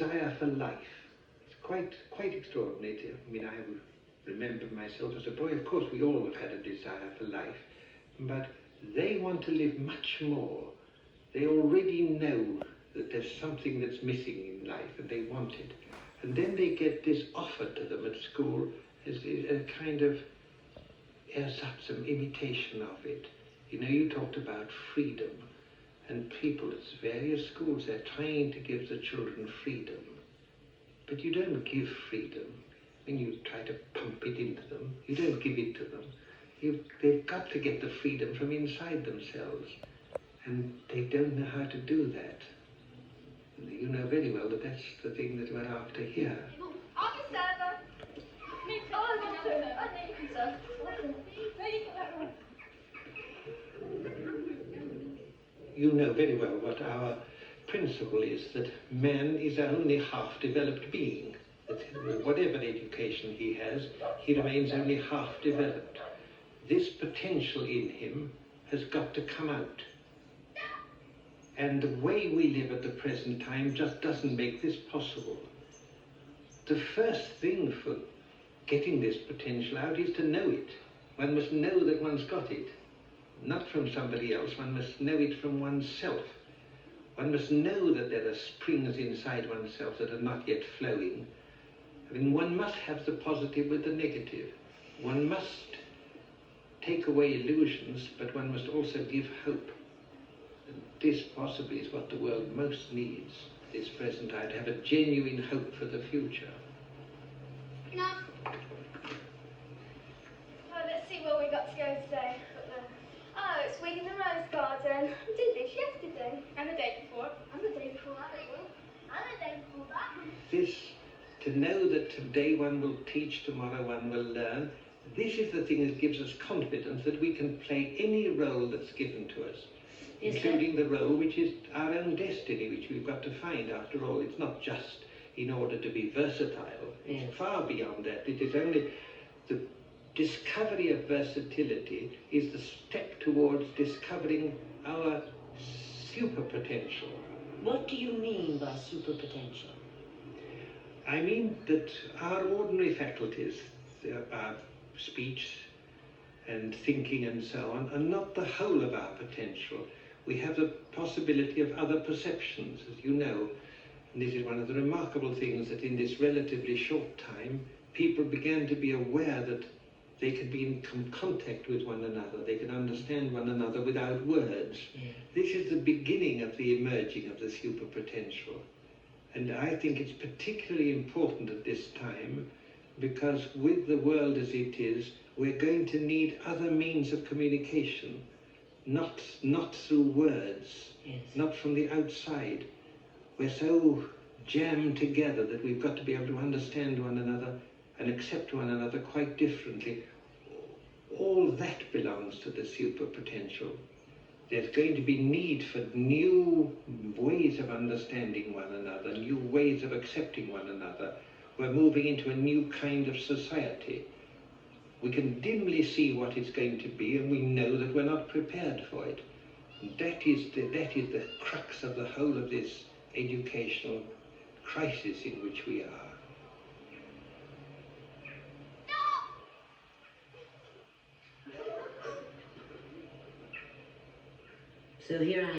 desire for life. It's quite extraordinary. I mean, I remember myself as a boy, of course we all have had a desire for life, but they want to live much more. They already know that there's something that's missing in life and they want it. And then they get this offered to them at school as a kind of some imitation of it. You know, you talked about freedom, and people at various schools, they're trying to give the children freedom. But you don't give freedom when you try to pump it into them. You don't give it to them. They've got to get the freedom from inside themselves. And they don't know how to do that. And you know very well that that's the thing that we're after here. You know very well what our principle is, that man is a only half-developed being. That whatever education he has, he remains only half-developed. This potential in him has got to come out. And the way we live at the present time just doesn't make this possible. The first thing for getting this potential out is to know it. One must know that one's got it. Not from somebody else, one must know it from oneself. One must know that there are springs inside oneself that are not yet flowing. I mean, one must have the positive with the negative. One must take away illusions, but one must also give hope. And this possibly is what the world most needs this present time, to have a genuine hope for the future. No. Well, let's see where we got to go today. Oh, it's weeding the rose garden. We did this yesterday. And the day before. And the day before that as well. And the day before that. This, to know that today one will teach, tomorrow one will learn, this is the thing that gives us confidence that we can play any role that's given to us, including the role which is our own destiny, which we've got to find after all. It's not just in order to be versatile. It's far beyond that. It is only the discovery of versatility is the step towards discovering our super potential. What do you mean by super potential? I mean that our ordinary faculties, our speech and thinking and so on, are not the whole of our potential. We have the possibility of other perceptions, as you know. And this is one of the remarkable things, that in this relatively short time, people began to be aware that they could be in contact with one another, they could understand one another without words. This is the beginning of the emerging of the super potential. And I think it's particularly important at this time, because with the world as it is, we're going to need other means of communication, not through words, not from the outside. We're so jammed together that we've got to be able to understand one another and accept one another quite differently. All that belongs to the super potential. There's going to be need for new ways of understanding one another, new ways of accepting one another. We're moving into a new kind of society. We can dimly see what it's going to be, and we know that we're not prepared for it. And that is the crux of the whole of this educational crisis in which we are. So here I